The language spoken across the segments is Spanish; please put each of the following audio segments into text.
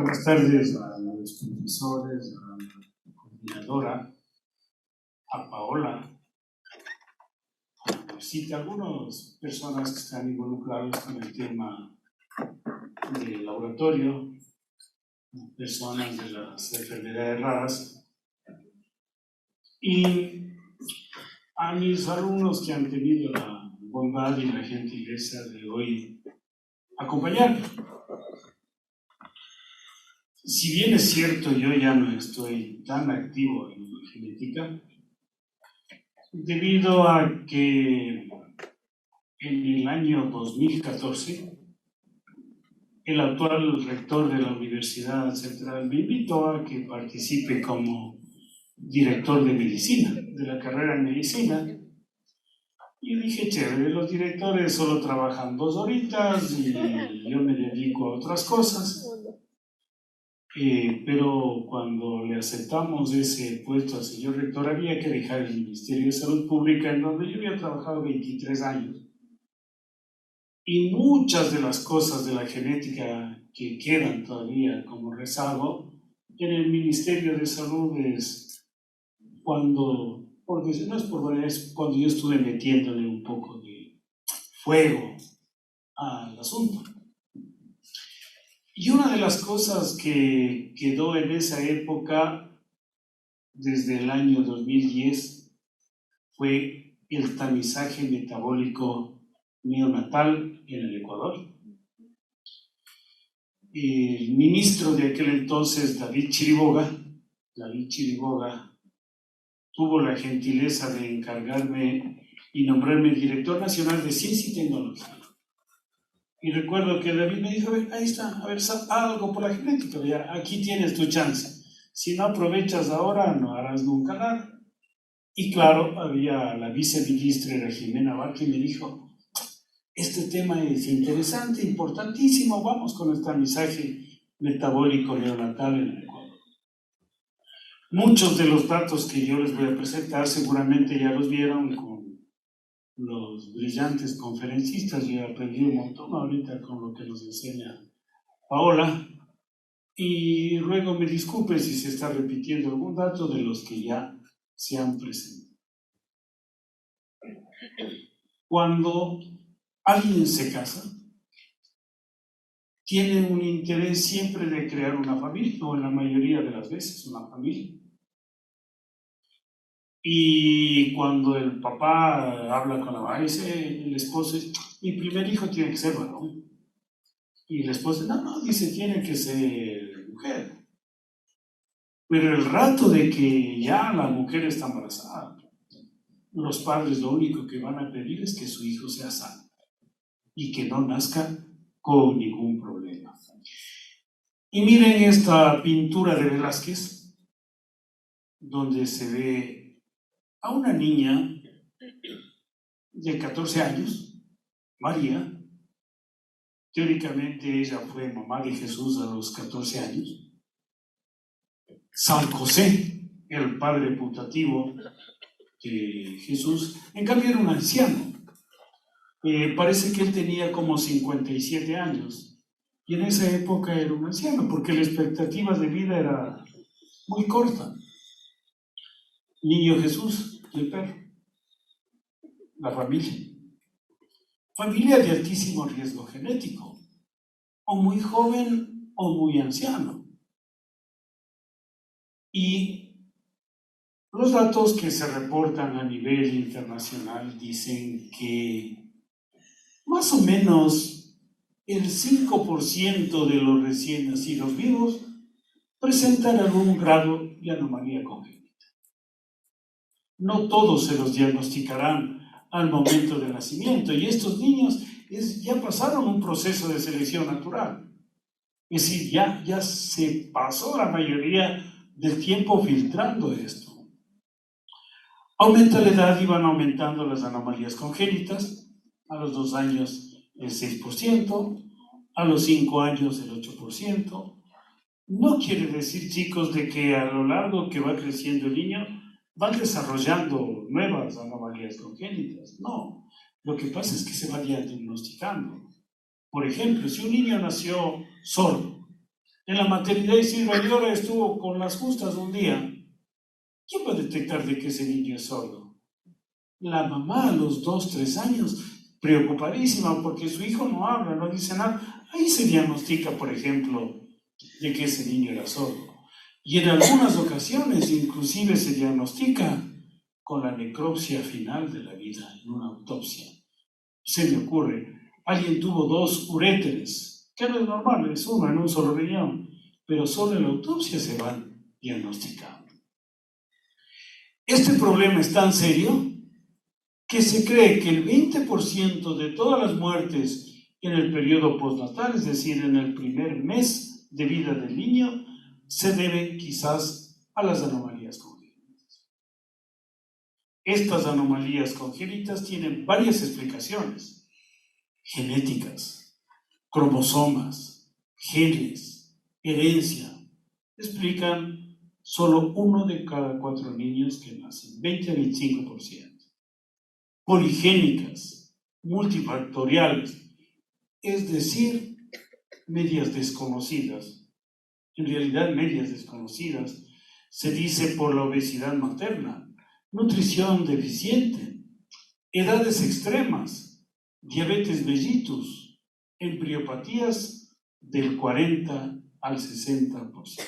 Buenas tardes a los profesores, a la coordinadora, a Paola, a algunas personas que están involucradas con el tema del laboratorio, personas de las enfermedades raras, y a mis alumnos que han tenido la bondad y la gentileza de hoy acompañarme. Si bien es cierto, yo ya no estoy tan activo en la genética, debido a que en el año 2014 el actual rector de la Universidad Central me invitó a que participe como director de medicina, de la carrera de medicina. Y dije, chévere, los directores solo trabajan 2 horitas y yo me dedico a otras cosas. Pero cuando le aceptamos ese puesto al señor rector, había que dejar el Ministerio de Salud Pública, en donde yo había trabajado 23 años. Y muchas de las cosas de la genética que quedan todavía como rezago en el Ministerio de Salud es cuando, porque no es por variar, es cuando yo estuve metiéndole un poco de fuego al asunto. Y una de las cosas que quedó en esa época, desde el año 2010, fue el tamizaje metabólico neonatal en el Ecuador. El ministro de aquel entonces, David Chiriboga, tuvo la gentileza de encargarme y nombrarme director nacional de Ciencia y Tecnología. Y recuerdo que David me dijo, ahí está, a ver, algo por la genética, ya, aquí tienes tu chance. Si no aprovechas ahora, no harás nunca nada. Y claro, había la viceministra, era Jimena Barca, y me dijo, este tema es interesante, importantísimo, vamos con el tamizaje metabólico neonatal en el Ecuador. Muchos de los datos que yo les voy a presentar seguramente ya los vieron con los brillantes conferencistas. Yo he aprendido un montón ahorita con lo que nos enseña Paola, y luego me disculpe si se está repitiendo algún dato de los que ya se han presentado. Cuando alguien se casa, tiene un interés siempre de crear una familia, o en la mayoría de las veces una familia. Y cuando el papá habla con la mamá, dice el esposo, mi primer hijo tiene que ser varón. Y la esposa, no, dice, tiene que ser mujer. Pero el rato de que ya la mujer está embarazada, los padres lo único que van a pedir es que su hijo sea sano y que no nazca con ningún problema. Y miren esta pintura de Velázquez, donde se ve a una niña de 14 años, María. Teóricamente ella fue mamá de Jesús a los 14 años. San José, el padre putativo de Jesús, en cambio era un anciano. Parece que él tenía como 57 años. Y en esa época era un anciano, porque la expectativa de vida era muy corta. Niño Jesús, el perro, la familia. Familia de altísimo riesgo genético, o muy joven o muy anciano. Y los datos que se reportan a nivel internacional dicen que más o menos el 5% de los recién nacidos vivos presentan algún grado de anomalía congénita. No todos se los diagnosticarán al momento del nacimiento, y estos niños ya pasaron un proceso de selección natural. Es decir, ya se pasó la mayoría del tiempo filtrando esto. Aumenta la edad y van aumentando las anomalías congénitas. A los 2 años el 6%, a los 5 años el 8%. No quiere decir, chicos, de que a lo largo que va creciendo el niño van desarrollando nuevas anomalías congénitas. No, lo que pasa es que se va diagnosticando. Por ejemplo, si un niño nació sordo en la maternidad y si la señora estuvo con las justas un día, ¿quién va a detectar de que ese niño es sordo? La mamá a los 2, 3 años, preocupadísima porque su hijo no habla, no dice nada. Ahí se diagnostica, por ejemplo, de que ese niño era sordo. Y en algunas ocasiones inclusive se diagnostica con la necropsia final de la vida, en una autopsia. Se me ocurre, alguien tuvo 2 uréteres, que no es normal, es uno en un solo riñón, pero solo en la autopsia se van diagnosticando. Este problema es tan serio que se cree que el 20% de todas las muertes en el periodo postnatal, es decir, en el primer mes de vida del niño, se deben quizás a las anomalías congénitas. Estas anomalías congénitas tienen varias explicaciones: genéticas, cromosomas, genes, herencia. Explican solo 1 de cada 4 niños que nacen, 20 a 25%. Poligénicas, multifactoriales, es decir, medias desconocidas. En realidad, medias desconocidas se dice por la obesidad materna, nutrición deficiente, edades extremas, diabetes mellitus, embriopatías del 40 al 60%.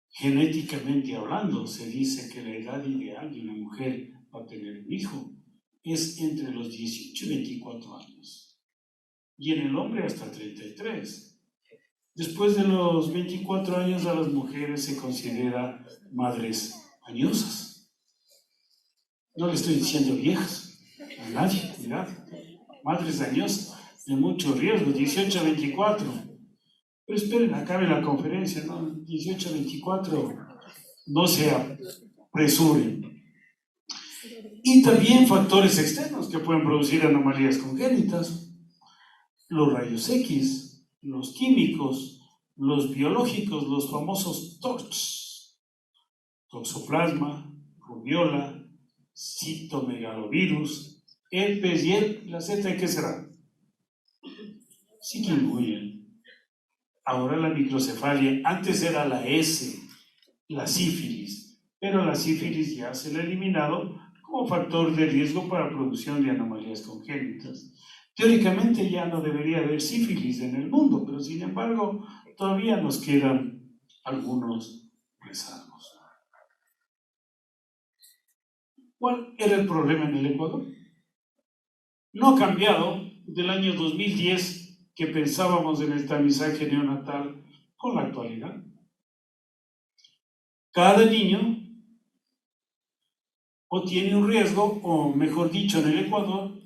Genéticamente hablando, se dice que la edad ideal de una mujer para tener un hijo es entre los 18 y 24 años, y en el hombre hasta 33. Después de los 24 años a las mujeres se considera madres añosas. No le estoy diciendo viejas, a nadie, cuidado. Madres añosas, de mucho riesgo, 18 a 24. Pero esperen, acabe la conferencia, ¿no? 18 a 24, no se apresuren. Y también factores externos que pueden producir anomalías congénitas: los rayos X, los químicos, los biológicos, los famosos TORCH, toxoplasma, rubiola, citomegalovirus, herpes y la Z, ¿qué será? Chikungunya. Ahora la microcefalia, antes era la S, la sífilis, pero la sífilis ya se la ha eliminado como factor de riesgo para producción de anomalías congénitas. Teóricamente ya no debería haber sífilis en el mundo, pero sin embargo todavía nos quedan algunos rezagos. ¿Cuál era el problema en el Ecuador? No ha cambiado del año 2010, que pensábamos en el tamizaje neonatal, con la actualidad. Cada niño o tiene un riesgo, o mejor dicho, en el Ecuador,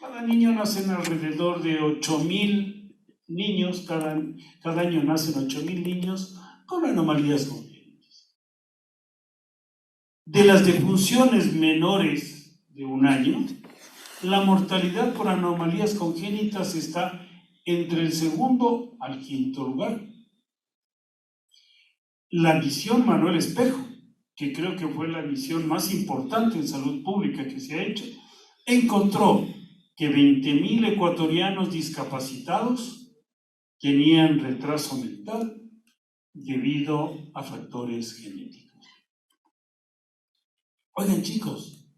cada niño nacen alrededor de 8.000 niños, cada año nacen 8.000 niños con anomalías congénitas. De las defunciones menores de un año, la mortalidad por anomalías congénitas está entre el segundo al quinto lugar. La misión Manuel Espejo, que creo que fue la misión más importante en salud pública que se ha hecho, encontró que 20.000 ecuatorianos discapacitados tenían retraso mental debido a factores genéticos. Oigan, chicos,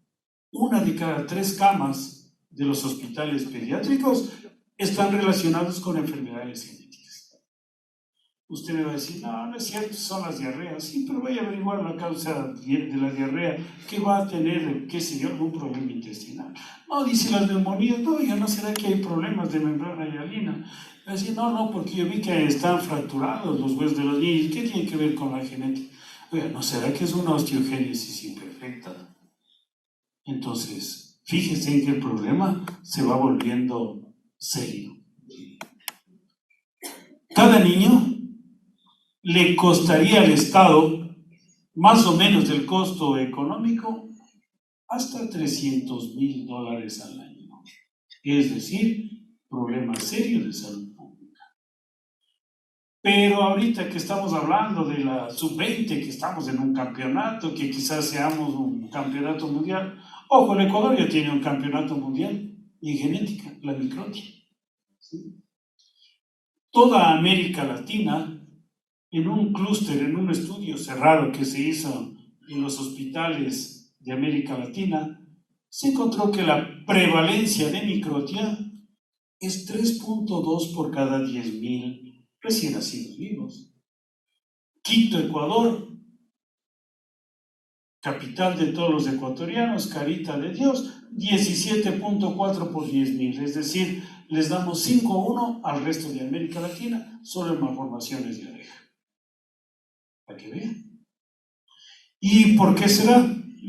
1 de cada 3 camas de los hospitales pediátricos están relacionados con enfermedades genéticas. Usted me va a decir, no, no es cierto, son las diarreas. Sí, pero voy a averiguar la causa de la diarrea, que va a tener, qué sé yo, algún problema intestinal. No, dice las neumonías, no, ya no será que hay problemas de membrana hialina. Va a decir, no, porque yo vi que están fracturados los huesos de los niños. ¿Qué tiene que ver con la genética? Oiga, ¿no será que es una osteogénesis imperfecta? Entonces, fíjense en que el problema se va volviendo serio. Cada niño le costaría al Estado, más o menos del costo económico, hasta $300,000 al año. Es decir, problema serio de salud pública. Pero ahorita que estamos hablando de la sub-20, que estamos en un campeonato, que quizás seamos un campeonato mundial, ojo, el Ecuador ya tiene un campeonato mundial en genética, la microtia. ¿Sí? toda América Latina, en un clúster, en un estudio cerrado que se hizo en los hospitales de América Latina, se encontró que la prevalencia de microtia es 3.2 por cada 10.000 recién nacidos vivos. Quito, Ecuador, capital de todos los ecuatorianos, carita de Dios, 17.4 por 10.000, es decir, les damos 5-1 al resto de América Latina solo en malformaciones de oreja. Para que vean. ¿Y por qué será?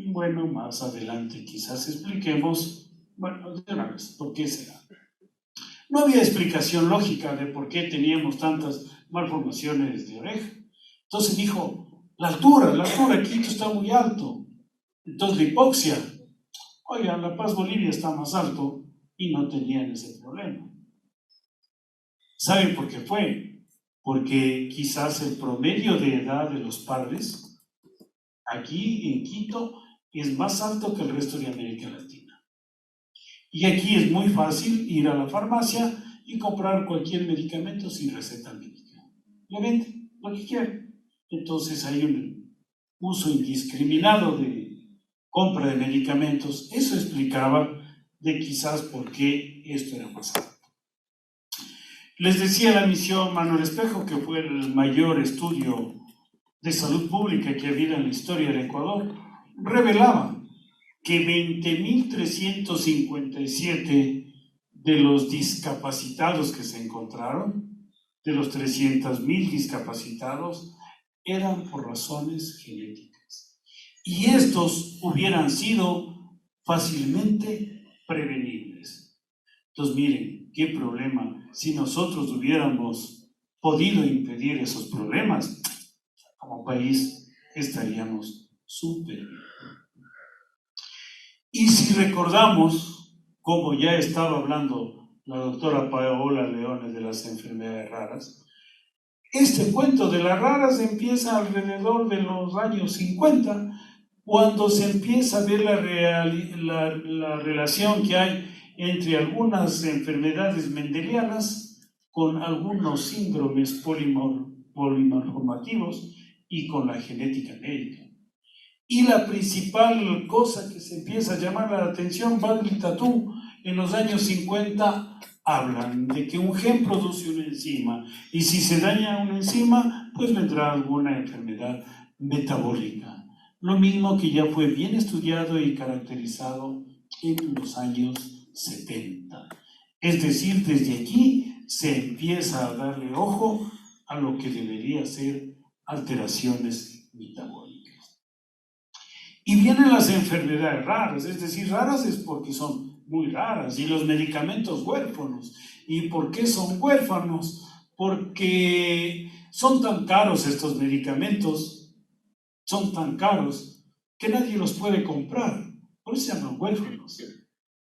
Bueno, más adelante quizás expliquemos, bueno, de una vez, ¿por qué será? No había explicación lógica de por qué teníamos tantas malformaciones de oreja. Entonces dijo, la altura, Quito está muy alto. Entonces la hipoxia, oigan, La Paz, Bolivia está más alto y no tenían ese problema. ¿Saben por qué fue? Porque quizás el promedio de edad de los padres aquí en Quito es más alto que el resto de América Latina. Y aquí es muy fácil ir a la farmacia y comprar cualquier medicamento sin receta médica. Le venden lo que quieran. Entonces hay un uso indiscriminado de compra de medicamentos. Eso explicaba de quizás por qué esto era más alto. Les decía la misión Manuel Espejo, que fue el mayor estudio de salud pública que ha habido en la historia del Ecuador, revelaba que 20.357 de los discapacitados que se encontraron, de los 300.000 discapacitados, eran por razones genéticas. Y estos hubieran sido fácilmente prevenibles. Entonces, miren, qué problema. Si nosotros hubiéramos podido impedir esos problemas, como país estaríamos súper bien. Y si recordamos, como ya estaba hablando la doctora Paola Leones de las enfermedades raras, este cuento de las raras empieza alrededor de los años 50, cuando se empieza a ver la relación que hay entre algunas enfermedades mendelianas con algunos síndromes polimorfomativos y con la genética médica. Y la principal cosa que se empieza a llamar la atención, Bagley Tattoo, en los años 50, hablan de que un gen produce una enzima, y si se daña una enzima, pues vendrá alguna enfermedad metabólica. Lo mismo que ya fue bien estudiado y caracterizado en los años 70. Es decir, desde aquí se empieza a darle ojo a lo que debería ser alteraciones metabólicas. Y vienen las enfermedades raras, es decir, raras es porque son muy raras, y los medicamentos huérfanos. ¿Y por qué son huérfanos? Porque son tan caros estos medicamentos, son tan caros, que nadie los puede comprar. Por eso se llaman huérfanos.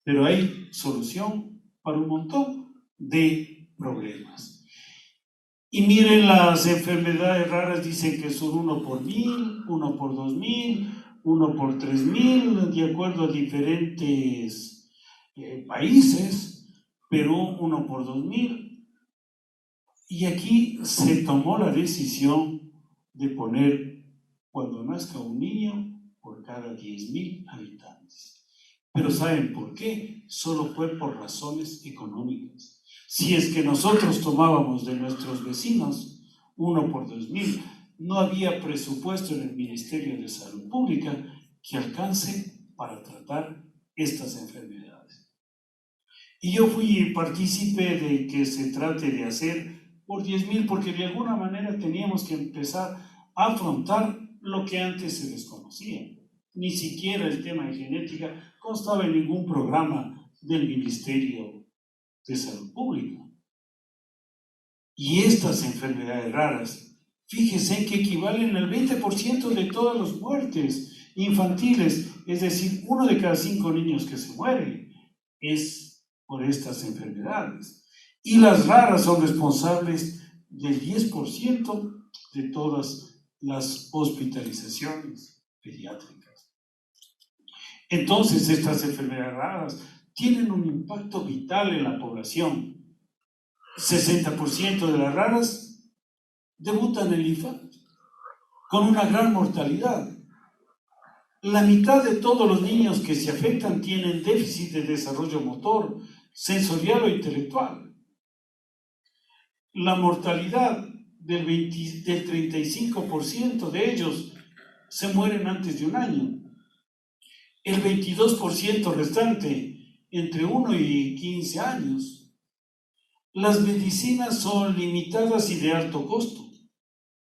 Pero hay solución para un montón de problemas. Y miren, las enfermedades raras dicen que son 1 por 1000, 1 por 2000, 1 por 3000, de acuerdo a diferentes países, Perú 1 por 2000. Y aquí se tomó la decisión de poner, cuando nazca un niño, por cada 10.000 habitantes. Pero ¿saben por qué? Solo fue por razones económicas. Si es que nosotros tomábamos de nuestros vecinos 1 por 2000, no había presupuesto en el Ministerio de Salud Pública que alcance para tratar estas enfermedades. Y yo fui partícipe de que se trate de hacer por 10.000, porque de alguna manera teníamos que empezar a afrontar lo que antes se desconocía. Ni siquiera el tema de genética constaba en ningún programa del Ministerio de Salud Pública. Y estas enfermedades raras, fíjense que equivalen al 20% de todas las muertes infantiles, es decir, 1 de cada 5 niños que se mueren es por estas enfermedades. Y las raras son responsables del 10% de todas las hospitalizaciones pediátricas. Entonces, estas enfermedades raras tienen un impacto vital en la población. 60% de las raras debutan en el infarto, con una gran mortalidad. La mitad de todos los niños que se afectan tienen déficit de desarrollo motor, sensorial o intelectual. La mortalidad del 35% de ellos se mueren antes de un año. El 22% restante entre 1 y 15 años. Las medicinas son limitadas y de alto costo.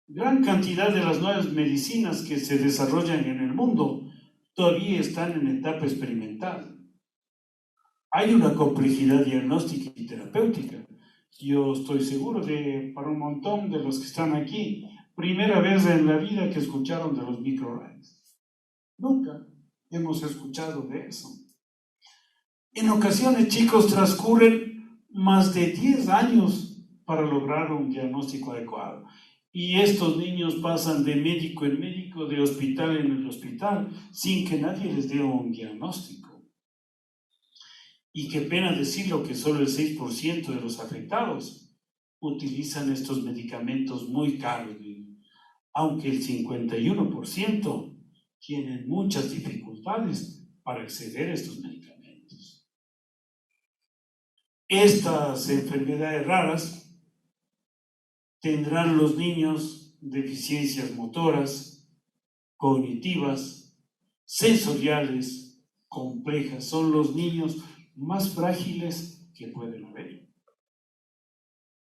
Gran cantidad de las nuevas medicinas que se desarrollan en el mundo todavía están en etapa experimental. Hay una complejidad diagnóstica y terapéutica. Yo estoy seguro de, para un montón de los que están aquí, primera vez en la vida que escucharon de los microRNAs. Nunca hemos escuchado de eso. En ocasiones, chicos, transcurren más de 10 años para lograr un diagnóstico adecuado. Y estos niños pasan de médico en médico, de hospital en el hospital, sin que nadie les dé un diagnóstico. Y qué pena decirlo que solo el 6% de los afectados utilizan estos medicamentos muy caros, aunque el 51% tienen muchas dificultades para acceder a estos medicamentos. Estas enfermedades raras tendrán los niños deficiencias motoras, cognitivas, sensoriales, complejas. Son los niños más frágiles que pueden haber.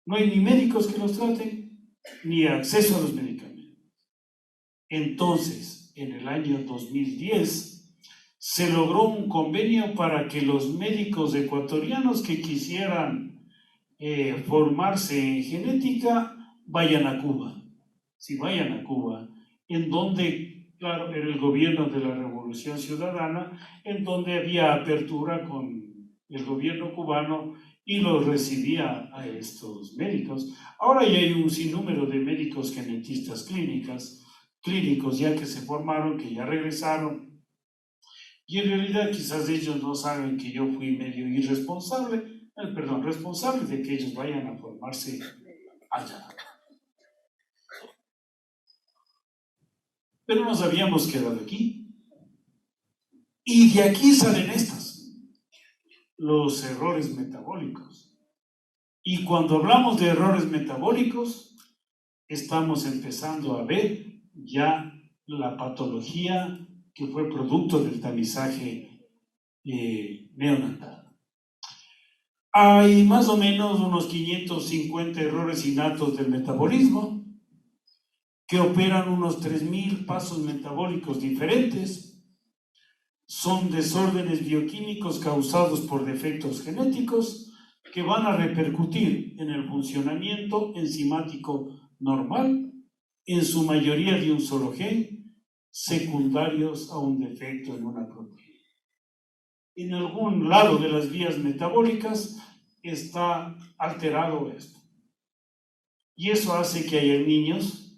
No hay ni médicos que los traten, ni acceso a los medicamentos. Entonces, en el año 2010, se logró un convenio para que los médicos ecuatorianos que quisieran formarse en genética vayan a Cuba. Si vayan a Cuba, en donde, claro, era el gobierno de la Revolución Ciudadana, en donde había apertura con el gobierno cubano y los recibía a estos médicos. Ahora ya hay un sinnúmero de médicos genetistas clínicos ya que se formaron, que ya regresaron. Y en realidad quizás ellos no saben que yo fui medio responsable de que ellos vayan a formarse allá. Pero nos habíamos quedado aquí. Y de aquí salen los errores metabólicos. Y cuando hablamos de errores metabólicos, estamos empezando a ver ya la patología que fue producto del tamizaje neonatal. Hay más o menos unos 550 errores innatos del metabolismo que operan unos 3.000 pasos metabólicos diferentes. Son desórdenes bioquímicos causados por defectos genéticos que van a repercutir en el funcionamiento enzimático normal, en su mayoría de un solo gen, secundarios a un defecto en una proteína. En algún lado de las vías metabólicas está alterado esto. Y eso hace que haya niños,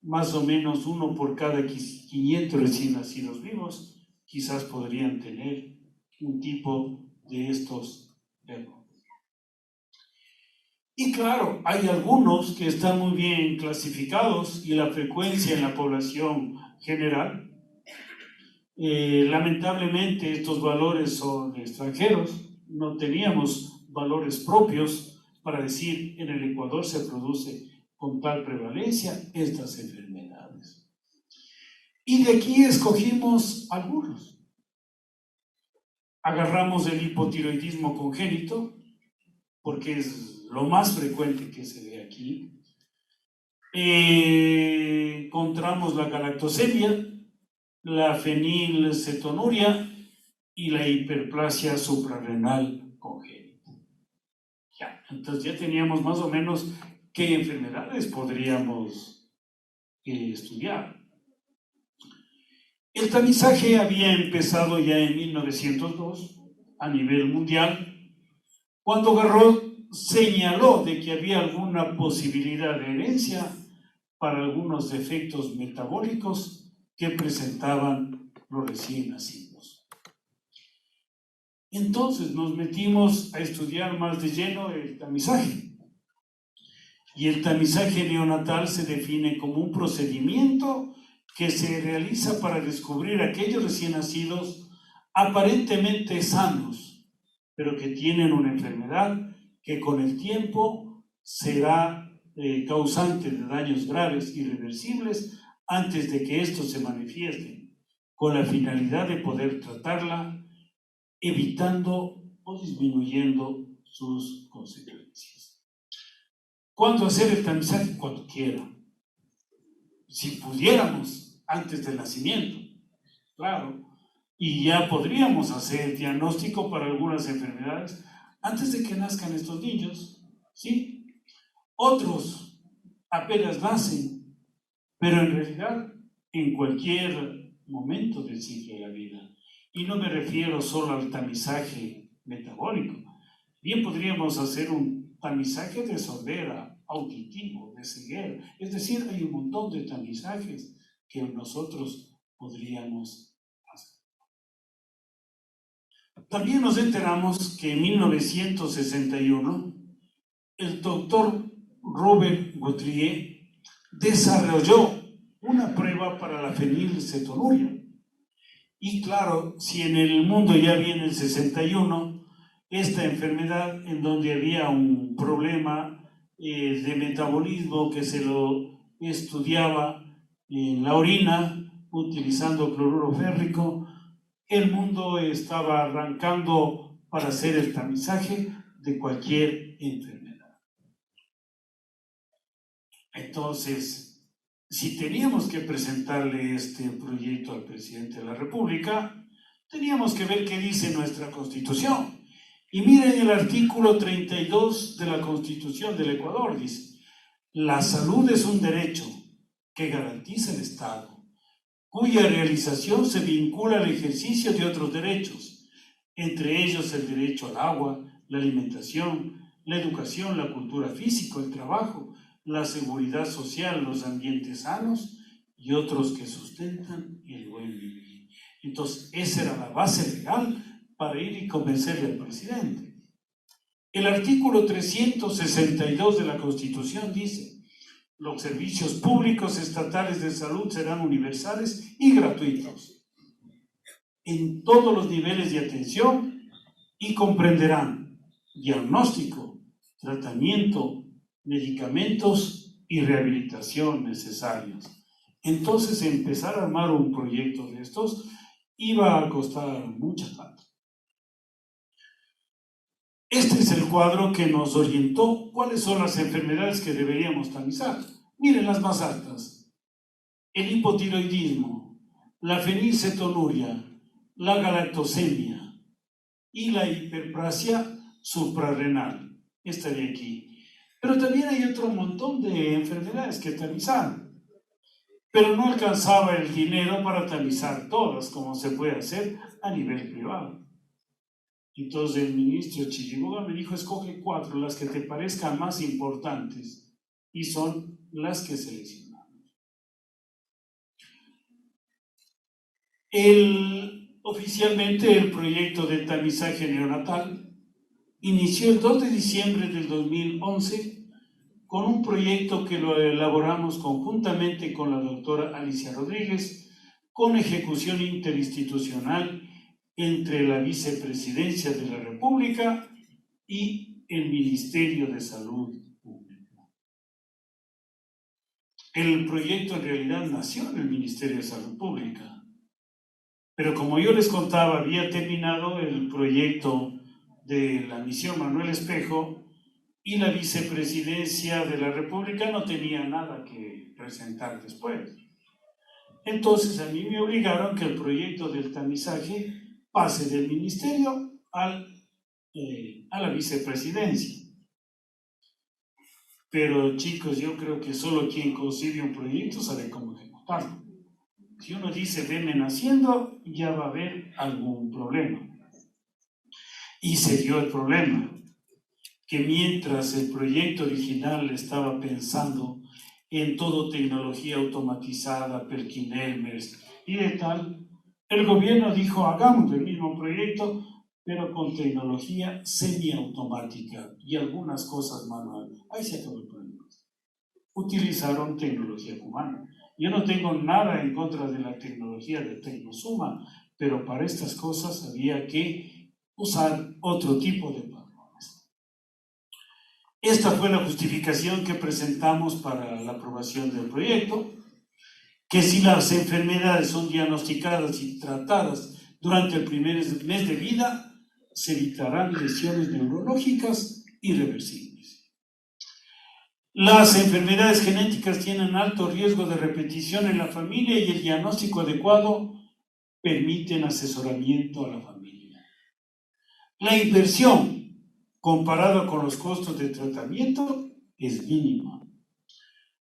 más o menos uno por cada 500 recién nacidos vivos, quizás podrían tener un tipo de estos errores. Y claro, hay algunos que están muy bien clasificados y la frecuencia en la población general. Lamentablemente estos valores son extranjeros, no teníamos valores propios para decir en el Ecuador se produce con tal prevalencia estas enfermedades. Y de aquí escogimos algunos. Agarramos el hipotiroidismo congénito, porque es lo más frecuente que se ve aquí. Encontramos la galactosemia, la fenilcetonuria y la hiperplasia suprarrenal congénita. Ya, entonces ya teníamos más o menos qué enfermedades podríamos estudiar. El tamizaje había empezado ya en 1902 a nivel mundial, cuando Garrod señaló de que había alguna posibilidad de herencia para algunos defectos metabólicos que presentaban los recién nacidos. Entonces nos metimos a estudiar más de lleno el tamizaje. Y el tamizaje neonatal se define como un procedimiento que se realiza para descubrir aquellos recién nacidos aparentemente sanos, pero que tienen una enfermedad que con el tiempo será causante de daños graves irreversibles antes de que estos se manifiesten, con la finalidad de poder tratarla, evitando o disminuyendo sus consecuencias. ¿Cuándo hacer el tamizaje? Cuando quiera. Si pudiéramos, antes del nacimiento, claro. Y ya podríamos hacer diagnóstico para algunas enfermedades antes de que nazcan estos niños, ¿sí? Otros apenas nacen, pero en realidad en cualquier momento del ciclo de la vida. Y no me refiero solo al tamizaje metabólico. Bien podríamos hacer un tamizaje de sordera, auditivo, de ceguera. Es decir, hay un montón de tamizajes que nosotros podríamos hacer. También nos enteramos que en 1961 el doctor Robert Gauthier desarrolló una prueba para la fenilcetonuria. Y claro, si en el mundo ya viene el 61, esta enfermedad en donde había un problema de metabolismo que se lo estudiaba en la orina utilizando cloruro férrico, el mundo estaba arrancando para hacer el tamizaje de cualquier enfermedad. Entonces, si teníamos que presentarle este proyecto al presidente de la República, teníamos que ver qué dice nuestra Constitución. Y miren el artículo 32 de la Constitución del Ecuador, dice: la salud es un derecho que garantiza el Estado, cuya realización se vincula al ejercicio de otros derechos, entre ellos el derecho al agua, la alimentación, la educación, la cultura física, el trabajo, la seguridad social, los ambientes sanos y otros que sustentan el buen vivir. Entonces, esa era la base legal para ir y convencerle al presidente. El artículo 362 de la Constitución dice: los servicios públicos estatales de salud serán universales y gratuitos en todos los niveles de atención y comprenderán diagnóstico, tratamiento, medicamentos y rehabilitación necesarios. Entonces, empezar a armar un proyecto de estos iba a costar mucha plata. Este es el cuadro que nos orientó cuáles son las enfermedades que deberíamos tamizar. Miren las más altas: el hipotiroidismo, la fenilcetonuria, la galactosemia y la hiperplasia suprarrenal, esta de aquí. Pero también hay otro montón de enfermedades que tamizar, pero no alcanzaba el dinero para tamizar todas, como se puede hacer a nivel privado. Entonces el ministro Chiriboga me dijo: escoge 4, las que te parezcan más importantes, y son las que seleccionamos. Oficialmente el proyecto de tamizaje neonatal inició el 2 de diciembre del 2011 con un proyecto que lo elaboramos conjuntamente con la doctora Alicia Rodríguez, con ejecución interinstitucional entre la Vicepresidencia de la República y el Ministerio de Salud Pública. El proyecto en realidad nació en el Ministerio de Salud Pública, pero como yo les contaba, había terminado el proyecto de la misión Manuel Espejo y la Vicepresidencia de la República no tenía nada que presentar después. Entonces a mí me obligaron que el proyecto del tamizaje pase del ministerio a la vicepresidencia. Pero chicos, yo creo que solo quien concibe un proyecto sabe cómo ejecutarlo. Si uno dice venme naciendo, ya va a haber algún problema. Y se dio el problema, que mientras el proyecto original estaba pensando en todo tecnología automatizada, Perkin-Elmers y de tal, el gobierno dijo: hagamos el mismo proyecto, pero con tecnología semiautomática y algunas cosas manuales. Ahí se acabó el problema. utilizaron tecnología cubana. Yo no tengo nada en contra de la tecnología de Tecnosuma, pero para estas cosas había que usar otro tipo de patrones. Esta fue la justificación que presentamos para la aprobación del proyecto, que si las enfermedades son diagnosticadas y tratadas durante el primer mes de vida, se evitarán lesiones neurológicas irreversibles. Las enfermedades genéticas tienen alto riesgo de repetición en la familia y el diagnóstico adecuado permiten asesoramiento a la familia. La inversión, comparada con los costos de tratamiento, es mínima.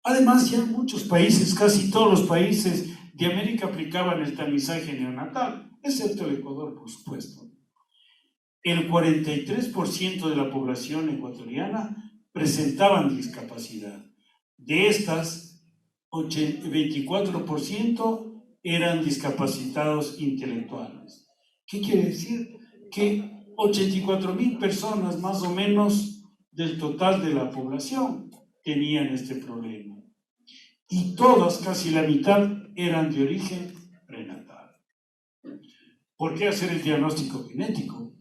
Además, ya muchos países, casi todos los países de América aplicaban el tamizaje neonatal, excepto el Ecuador, por supuesto. El 43% de la población ecuatoriana presentaban discapacidad. De estas, 24% eran discapacitados intelectuales. ¿Qué quiere decir? Que 84,000 personas más o menos del total de la población tenían este problema. Y todas, casi la mitad, eran de origen prenatal. ¿Por qué hacer el diagnóstico genético?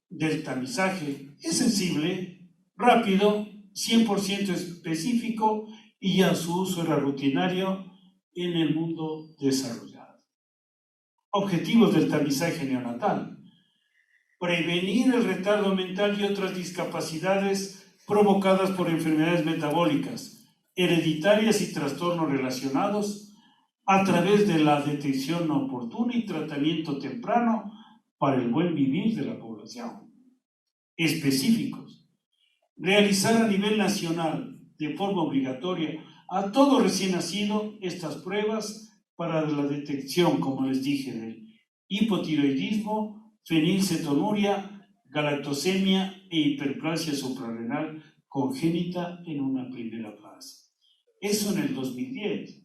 Del tamizaje es sensible, rápido, 100% específico y ya su uso era rutinario en el mundo desarrollado. Objetivos del tamizaje neonatal: prevenir el retardo mental y otras discapacidades provocadas por enfermedades metabólicas, hereditarias y trastornos relacionados a través de la detección oportuna y tratamiento temprano para el buen vivir de la población. Específicos: realizar a nivel nacional de forma obligatoria a todo recién nacido estas pruebas para la detección, como les dije, del hipotiroidismo, fenilcetonuria, galactosemia e hiperplasia suprarrenal congénita en una primera fase. Eso en el 2010.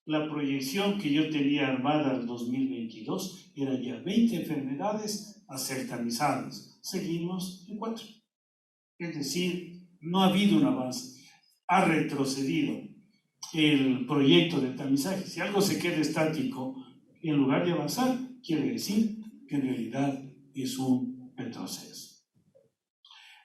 La proyección que yo tenía armada al 2022 era ya 20 enfermedades a ser tamizadas. Seguimos en 4. Es decir, no ha habido un avance. Ha retrocedido el proyecto de tamizaje. Si algo se queda estático, en lugar de avanzar, quiere decir que en realidad es un retroceso.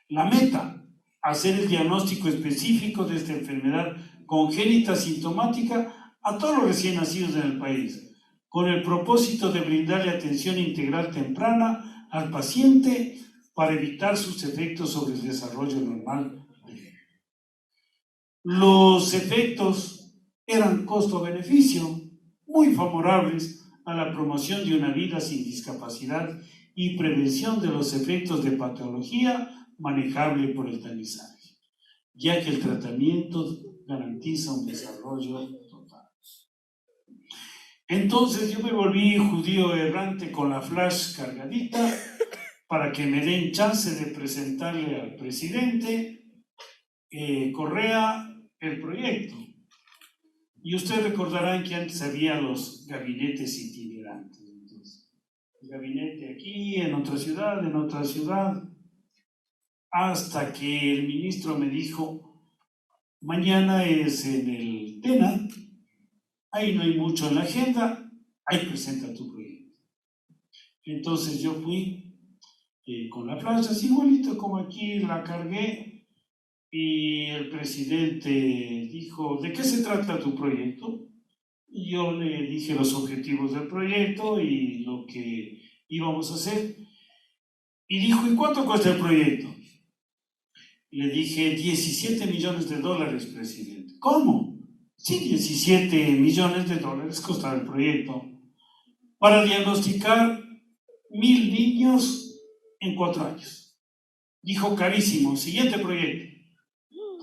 La meta: hacer el diagnóstico específico de esta enfermedad congénita sintomática a todos los recién nacidos en el país, con el propósito de brindarle atención integral temprana al paciente para evitar sus efectos sobre el desarrollo normal. Los efectos eran costo-beneficio muy favorables a la promoción de una vida sin discapacidad y prevención de los efectos de patología manejable por el tamizaje, ya que el tratamiento garantiza un desarrollo total. Entonces yo me volví judío errante con la flash cargadita para que me den chance de presentarle al presidente Correa el proyecto. Y ustedes recordarán que antes había los gabinetes itinerantes. Entonces, el gabinete aquí, en otra ciudad, hasta que el ministro me dijo: mañana es en el TENA, ahí no hay mucho en la agenda, ahí presenta tu proyecto. Entonces yo fui con la flash, así igualito como aquí, la cargué, y el presidente dijo: ¿de qué se trata tu proyecto? Y yo le dije los objetivos del proyecto y lo que íbamos a hacer. Y dijo: ¿y cuánto cuesta el proyecto? Le dije: $17 millones, presidente. ¿Cómo? Sí, $17 millones costaba el proyecto para diagnosticar 1,000 niños en 4 años. Dijo: carísimo, siguiente proyecto.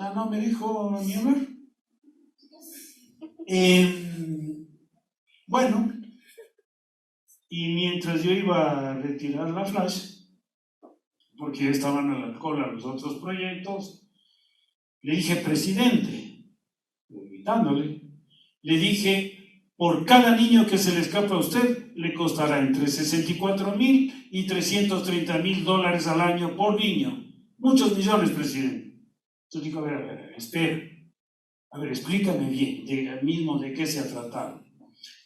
Ah, no, me dijo mi amor. Bueno, y mientras yo iba a retirar la flash, porque ya estaban a la cola los otros proyectos, le dije: presidente, invitándole, le dije: por cada niño que se le escapa a usted, le costará entre $64,000 y $330,000 al año por niño. Muchos millones, presidente. Entonces dijo: a ver, espera. A ver, explícame bien, mismo de qué se ha tratado.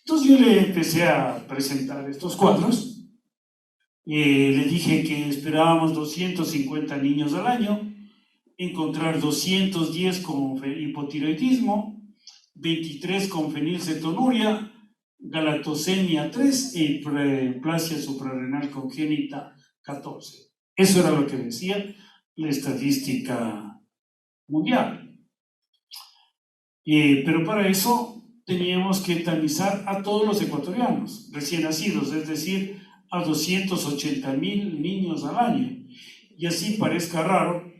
Entonces yo le empecé a presentar estos cuadros. Le dije que esperábamos 250 niños al año, encontrar 210 con hipotiroidismo, 23 con fenilcetonuria, galactosemia 3 y preplasia suprarrenal congénita 14. Eso era lo que decía la estadística mundial. Pero para eso teníamos que tamizar a todos los ecuatorianos recién nacidos, es decir, a 280,000 niños al año. Y así parezca raro,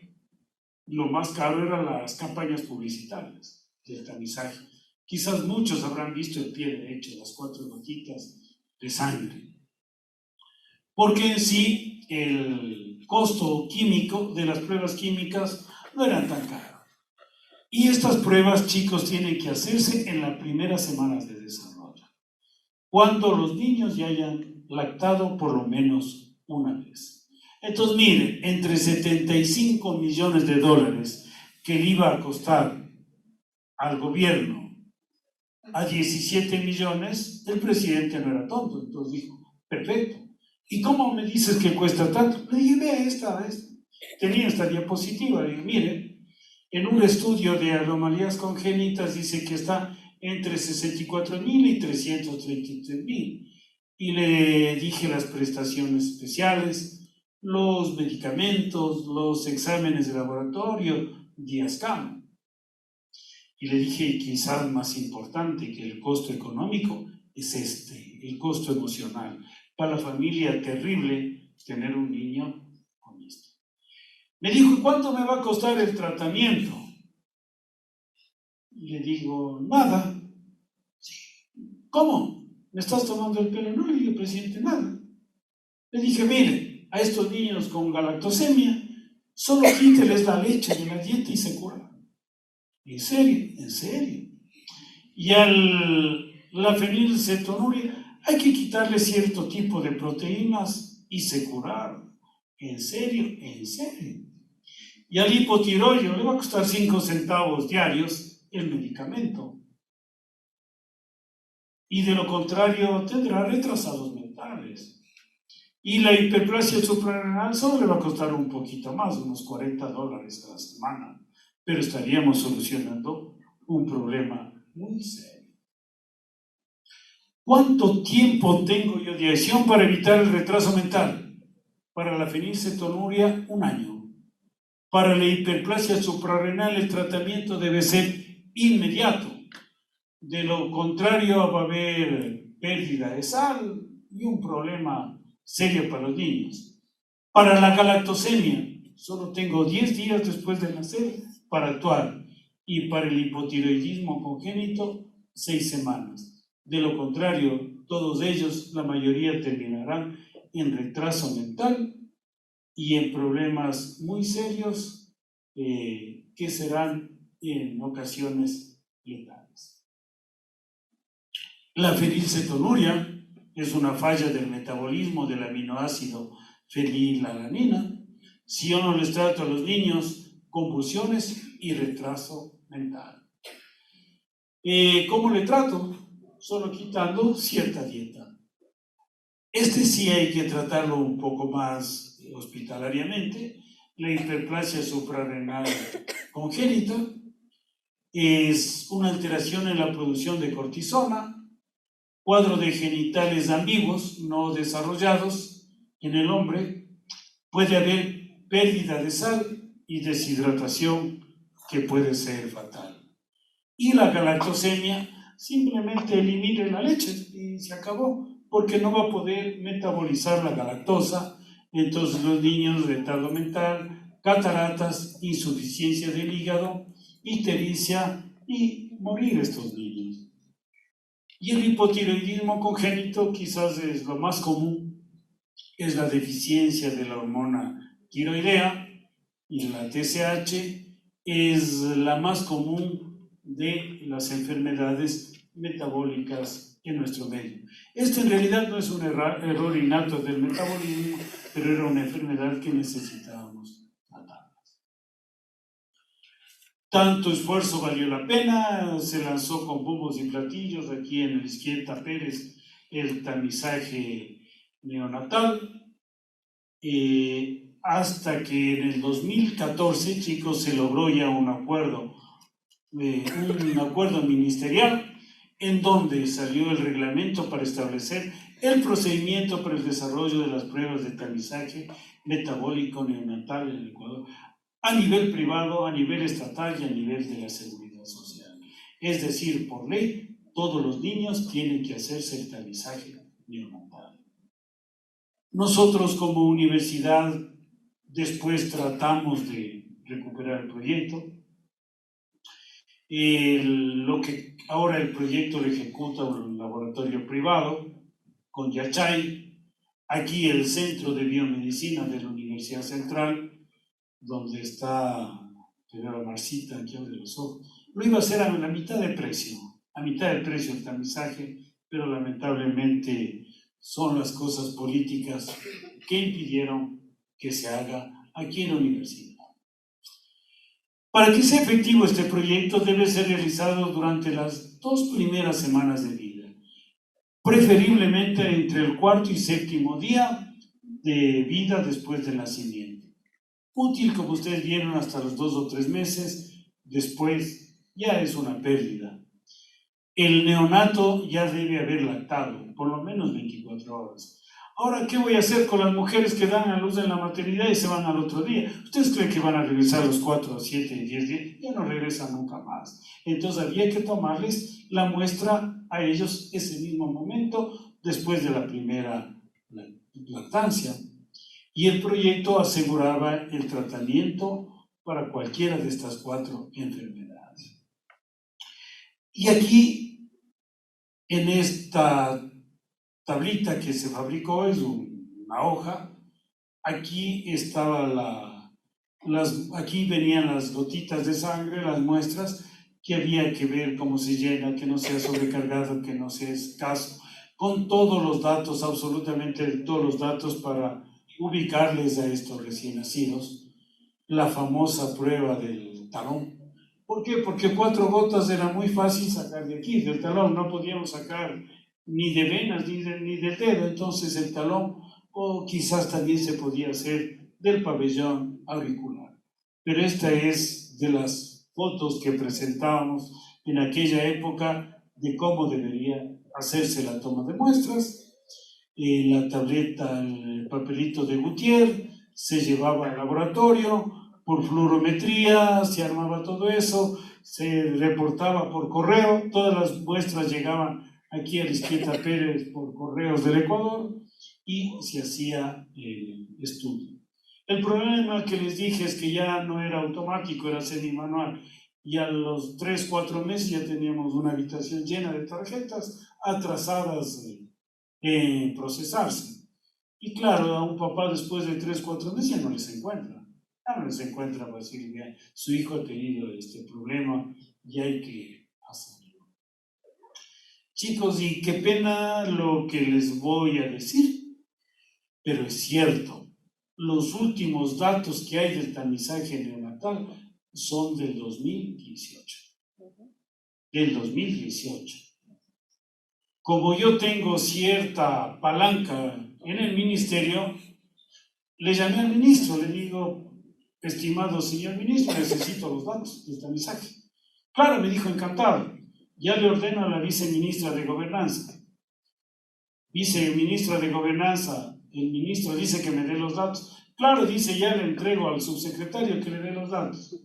lo más caro eran las campañas publicitarias del tamizaje. Quizás muchos habrán visto el pie derecho, las 4 gotitas de sangre. Porque en sí el costo químico de las pruebas químicas no eran tan caros. Y estas pruebas, chicos, tienen que hacerse en las primeras semanas de desarrollo, cuando los niños ya hayan lactado por lo menos una vez. Entonces, miren, entre 75 millones de dólares que le iba a costar al gobierno a 17 millones, el presidente no era tonto, entonces dijo, perfecto. ¿Y cómo me dices que cuesta tanto? Le dije, vea esta. Tenía esta diapositiva, le dije, miren, en un estudio de anomalías congénitas dice que está entre 64,000 y 333,000. Y le dije las prestaciones especiales, los medicamentos, los exámenes de laboratorio, Diascam. Y le dije, quizás más importante que el costo económico es el costo emocional. Para la familia, terrible tener un niño con esto. Me dijo, ¿cuánto me va a costar el tratamiento? Le digo, nada. ¿Cómo? ¿Me estás tomando el pelo? No, le dije, presidente, nada. Le dije, mire, a estos niños con galactosemia, solo quíteles la leche de la dieta y se curan. ¿En serio? ¿En serio? Y la fenilcetonuria, hay que quitarle cierto tipo de proteínas y se curaron. ¿En serio? ¿En serio? Y al hipotiroideo le va a costar 5 centavos diarios el medicamento. Y de lo contrario tendrá retrasados mentales. Y la hiperplasia suprarrenal solo le va a costar un poquito más, unos $40 a la semana. Pero estaríamos solucionando un problema muy serio. ¿Cuánto tiempo tengo yo de acción para evitar el retraso mental? Para la fenilcetonuria, 1 año. Para la hiperplasia suprarrenal, el tratamiento debe ser inmediato. De lo contrario, va a haber pérdida de sal y un problema serio para los niños. Para la galactosemia, solo tengo 10 días después de nacer para actuar. Y para el hipotiroidismo congénito, 6 semanas. De lo contrario, todos ellos, la mayoría, terminarán en retraso mental y en problemas muy serios que serán en ocasiones letales. La fenilcetonuria es una falla del metabolismo del aminoácido fenilalanina. Si yo no les trato a los niños, convulsiones y retraso mental. ¿Cómo le trato? Solo quitando cierta dieta. Sí hay que tratarlo un poco más hospitalariamente. La hiperplasia suprarrenal congénita es una alteración en la producción de cortisona, cuadro de genitales ambiguos no desarrollados en el hombre, puede haber pérdida de sal y deshidratación que puede ser fatal. Y la galactosemia, simplemente elimine la leche y se acabó, porque no va a poder metabolizar la galactosa. Entonces los niños, retardo mental, cataratas, insuficiencia del hígado, ictericia y morir estos niños. Y el hipotiroidismo congénito quizás es lo más común, es la deficiencia de la hormona tiroidea y la TSH es la más común de las enfermedades metabólicas en nuestro medio. En realidad no es un error innato del metabolismo, pero era una enfermedad que necesitábamos tratar. Tanto esfuerzo valió la pena, se lanzó con bombos y platillos aquí en el Izquieta Pérez el tamizaje neonatal, hasta que en el 2014, chicos, se logró ya un acuerdo ministerial en donde salió el reglamento para establecer el procedimiento para el desarrollo de las pruebas de tamizaje metabólico neonatal en el Ecuador, a nivel privado, a nivel estatal y a nivel de la seguridad social. Es decir, por ley, todos los niños tienen que hacerse el tamizaje neonatal. Nosotros como universidad después tratamos de recuperar el proyecto. Lo que ahora el proyecto lo ejecuta un laboratorio privado con Yachay, aquí el Centro de Biomedicina de la Universidad Central, donde está la Marcita, aquí abre los ojos. Lo iba a hacer a la mitad de precio el tamizaje, pero lamentablemente son las cosas políticas que impidieron que se haga aquí en la universidad. Para que sea efectivo este proyecto debe ser realizado durante las 2 primeras semanas de vida, preferiblemente entre el 4º y 7º día de vida después del nacimiento. Útil, como ustedes vieron, hasta los 2 o 3 meses, después ya es una pérdida. El neonato ya debe haber lactado, por lo menos 24 horas. Ahora, ¿qué voy a hacer con las mujeres que dan a luz en la maternidad y se van al otro día? ¿Ustedes creen que van a regresar los 4, 7 y 10 días? Ya no regresan nunca más. Entonces había que tomarles la muestra a ellos ese mismo momento, después de la primera lactancia. Y el proyecto aseguraba el tratamiento para cualquiera de estas 4 enfermedades. Y aquí, en esta tablita que se fabricó, es una hoja, aquí estaba aquí venían las gotitas de sangre, las muestras, que había que ver cómo se llena, que no sea sobrecargado, que no sea escaso, con todos los datos, absolutamente todos los datos para ubicarles a estos recién nacidos. La famosa prueba del talón. ¿Por qué? Porque 4 gotas era muy fácil sacar de aquí, del talón, no podíamos sacar ni de venas ni del dedo, entonces el talón, o quizás también se podía hacer del pabellón auricular. Pero esta es de las fotos que presentábamos en aquella época de cómo debería hacerse la toma de muestras. La tableta, el papelito de Gutiérrez, se llevaba al laboratorio, por fluorometría, se armaba todo eso, se reportaba por correo, todas las muestras llegaban aquí a Izquieta Pérez por correos del Ecuador y se hacía el estudio. El problema que les dije es que ya no era automático, era semimanual, y a los 3, 4 meses ya teníamos una habitación llena de tarjetas atrasadas en procesarse. Y claro, a un papá después de 3, 4 meses ya no les encuentra. Ya no les encuentra para decir, su hijo ha tenido este problema y hay que hacerlo. Chicos, y qué pena lo que les voy a decir, pero es cierto. Los últimos datos que hay del tamizaje neonatal son del 2018. Del 2018. Como yo tengo cierta palanca en el ministerio, le llamé al ministro, le digo, estimado señor ministro, necesito los datos del tamizaje. Claro, me dijo, encantado. Ya le ordeno a la viceministra de Gobernanza. Viceministra de Gobernanza, el ministro dice que me dé los datos. Claro, dice, ya le entrego al subsecretario que le dé los datos.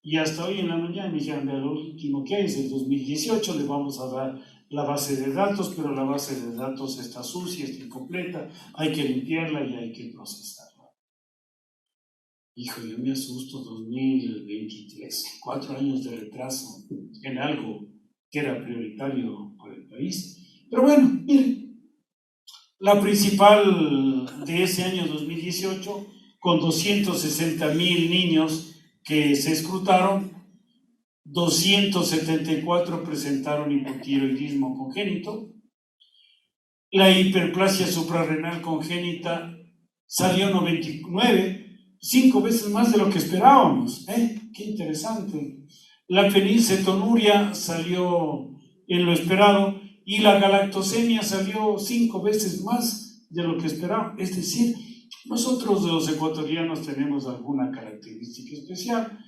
Y hasta hoy en la mañana me dijeron, lo último que hay es el 2018, le vamos a dar la base de datos, pero la base de datos está sucia, está incompleta, hay que limpiarla y hay que procesarla. Hijo, yo me asusto, 2023, 4 años de retraso en algo que era prioritario para el país. Pero bueno, miren, la principal de ese año 2018, con 260,000 niños que se escrutaron, 274 presentaron hipotiroidismo congénito. La hiperplasia suprarrenal congénita salió 99, 5 veces más de lo que esperábamos. Qué interesante. La fenilcetonuria salió en lo esperado y la galactosemia salió 5 veces más de lo que esperábamos. Es decir, nosotros los ecuatorianos tenemos alguna característica especial,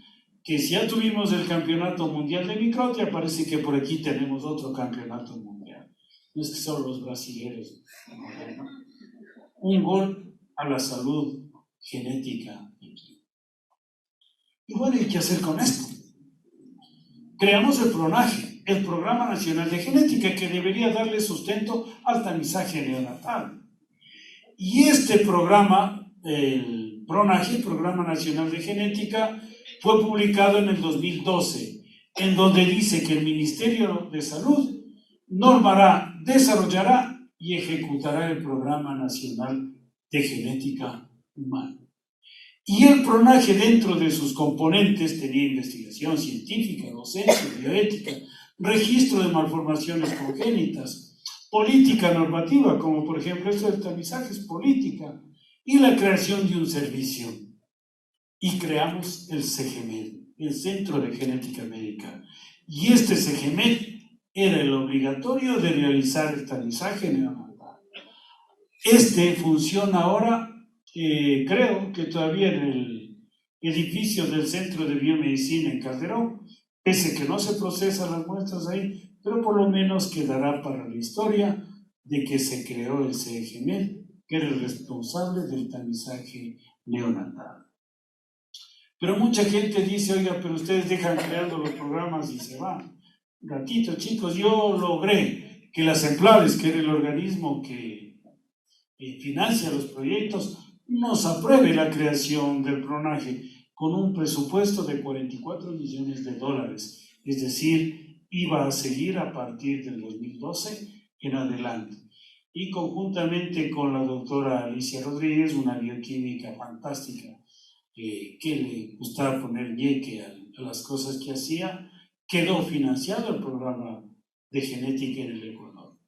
que si ya tuvimos el campeonato mundial de microtia, parece que por aquí tenemos otro campeonato mundial. No es que solo los brasileños, ¿no? Un gol a la salud genética. Y bueno, ¿y qué hacer con esto? Creamos el PRONAGE, el Programa Nacional de Genética, que debería darle sustento al tamizaje neonatal. Y este programa, el PRONAGE, el Programa Nacional de Genética, fue publicado en el 2012, en donde dice que el Ministerio de Salud normará, desarrollará y ejecutará el Programa Nacional de Genética Humana. Y el PRONAGE, dentro de sus componentes, tenía investigación científica, docencia, bioética, registro de malformaciones congénitas, política normativa, como por ejemplo esto del tamizaje es política, y la creación de un servicio. Y creamos el CGMED, el Centro de Genética Médica. Y este CGMED era el obligatorio de realizar el tamizaje neonatal. Este funciona ahora, creo que todavía en el edificio del Centro de Biomedicina en Calderón, pese que no se procesan las muestras ahí, pero por lo menos quedará para la historia de que se creó el CGMED, que era el responsable del tamizaje neonatal. Pero mucha gente dice, oiga, pero ustedes dejan creando los programas y se van. Un ratito, chicos, yo logré que las Emplaves, que era el organismo que financia los proyectos, nos apruebe la creación del PRONAGE con un presupuesto de 44 millones de dólares. Es decir, iba a seguir a partir del 2012 en adelante. Y conjuntamente con la doctora Alicia Rodríguez, una bioquímica fantástica, que le gustaba poner ñeque a las cosas que hacía, quedó financiado el programa de genética en el Ecuador.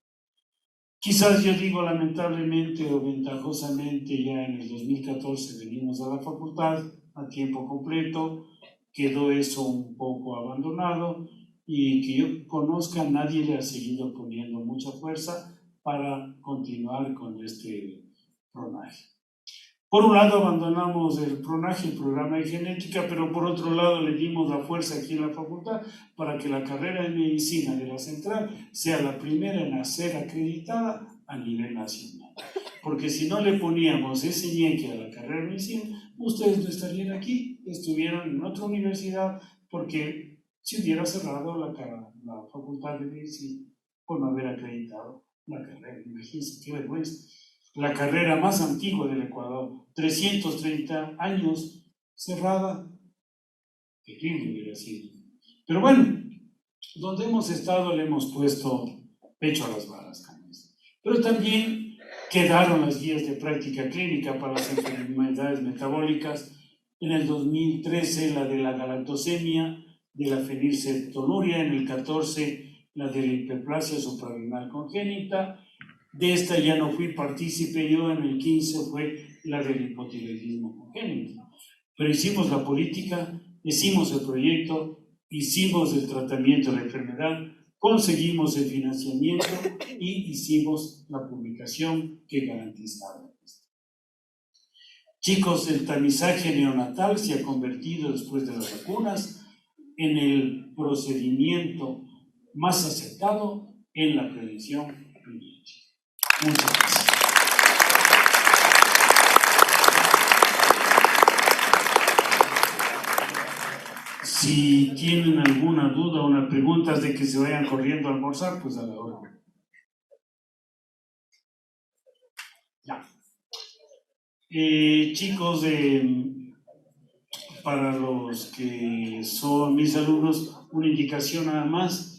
Quizás yo digo lamentablemente o ventajosamente, ya en el 2014 venimos a la facultad a tiempo completo, quedó eso un poco abandonado y que yo conozca, nadie le ha seguido poniendo mucha fuerza para continuar con este PRONAGE. Por un lado abandonamos el PRONAGE, el programa de genética, pero por otro lado le dimos la fuerza aquí en la facultad para que la carrera de medicina de la central sea la primera en ser acreditada a nivel nacional. Porque si no le poníamos ese ñeque a la carrera de medicina, ustedes no estarían aquí, estuvieran en otra universidad, porque se hubiera cerrado la facultad de medicina por no haber acreditado la carrera. Imagínense qué vergüenza. La carrera más antigua del Ecuador, 330 años cerrada, terrible hubiera sido. Pero bueno, donde hemos estado le hemos puesto pecho a las balas. Pero también quedaron las guías de práctica clínica para las enfermedades metabólicas. En el 2013 la de la galactosemia, de la fenilcetonuria, en el 14 la de la hiperplasia suprarrenal congénita. De esta ya no fui partícipe yo, en el 15 fue la del hipotiroidismo congénito. Pero hicimos la política, hicimos el proyecto, hicimos el tratamiento de la enfermedad, conseguimos el financiamiento y hicimos la publicación que garantizaba. Chicos, el tamizaje neonatal se ha convertido después de las vacunas en el procedimiento más aceptado en la prevención primaria. Muchas gracias. Si tienen alguna duda o una pregunta de que se vayan corriendo a almorzar, pues a la hora. Ya. Chicos, para los que son mis alumnos, una indicación nada más.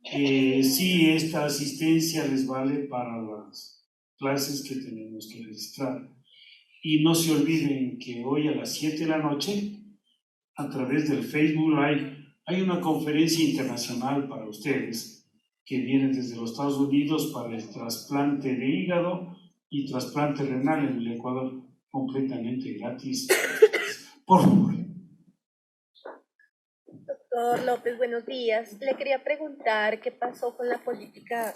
Sí, esta asistencia les vale para las clases que tenemos que registrar. Y no se olviden que hoy a las 7 de la noche, a través del Facebook Live, hay una conferencia internacional para ustedes que viene desde los Estados Unidos para el trasplante de hígado y trasplante renal en el Ecuador, completamente gratis. Por favor. Doctor López, buenos días. Le quería preguntar qué pasó con la política.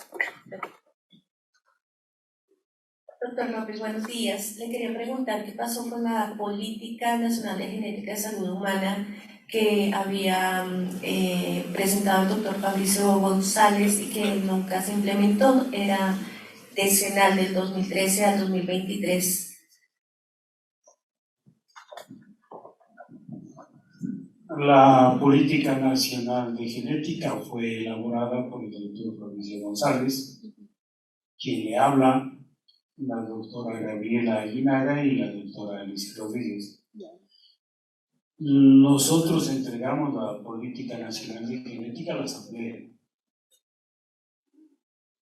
Doctor López, buenos días. Le quería preguntar qué pasó con la Política Nacional de Genética de Salud Humana que había presentado el doctor Fabricio González y que nunca se implementó. Era decenal del 2013 al 2023. La Política Nacional de Genética fue elaborada por el doctor Fabricio González, quien le habla, la doctora Gabriela Aguinaga y la doctora Alicia Rodríguez. Nosotros entregamos la Política Nacional de Genética a la Asamblea.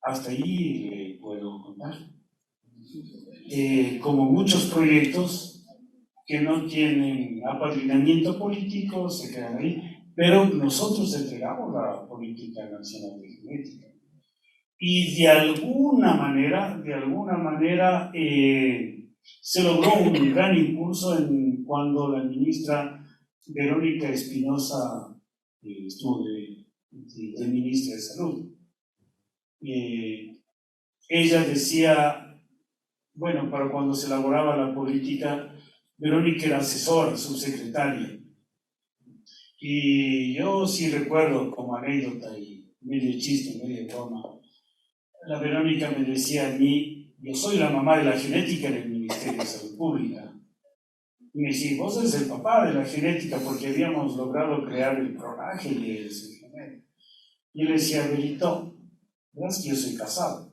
Hasta ahí le puedo contar. Como muchos proyectos que no tienen apadrinamiento político, se quedan ahí, pero nosotros entregamos la Política Nacional de Genética. Y de alguna manera se logró un gran impulso cuando la ministra Verónica Espinosa estuvo de ministra de Salud. Ella decía, bueno, para cuando se elaboraba la política, Verónica era asesora, subsecretaria. Y yo sí recuerdo como anécdota y medio chiste, medio broma, la Verónica me decía a mí, yo soy la mamá de la genética en el Ministerio de Salud Pública. Y me decía, vos eres el papá de la genética porque habíamos logrado crear el pronaje y el genero. Y le decía, Berito, verás que yo soy casado.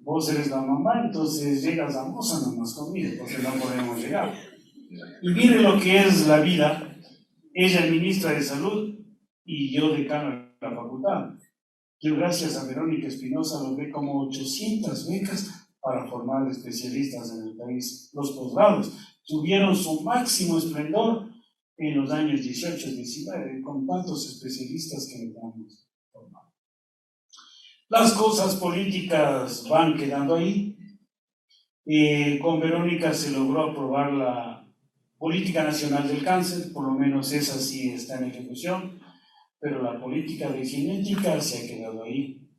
Vos eres la mamá, entonces llegas a moza nomás conmigo, porque no podemos llegar. Y mire lo que es la vida, ella ministra de Salud y yo decano de la facultad. Yo gracias a Verónica Espinosa logré como 800 becas para formar especialistas en el país. Los posgrados tuvieron su máximo esplendor en los años 18 y 19, con tantos especialistas que logramos formar. Las cosas políticas van quedando ahí. Con Verónica se logró aprobar la Política Nacional del Cáncer, por lo menos esa sí está en ejecución, pero la política de genética se ha quedado ahí.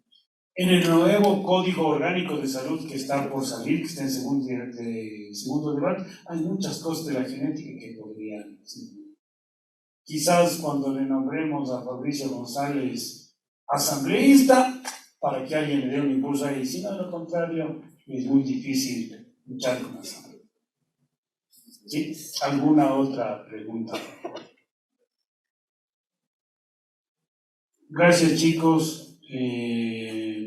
En el nuevo Código Orgánico de Salud que está por salir, que está en segundo debate, hay muchas cosas de la genética que podrían ser. Quizás cuando le nombremos a Fabricio González asambleísta, para que alguien le dé un impulso ahí, si no, de lo contrario, es muy difícil luchar con la asamblea. ¿Sí? ¿Alguna otra pregunta? Gracias, chicos.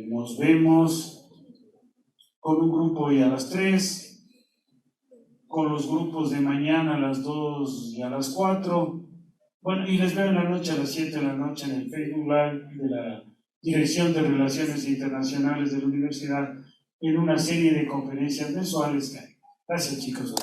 Nos vemos con un grupo hoy a las 3, con los grupos de mañana a las 2 y a las 4. Bueno, y les veo en la noche a las 7 de la noche en el Facebook Live de la Dirección de Relaciones Internacionales de la Universidad en una serie de conferencias mensuales que hay. Gracias, chicos.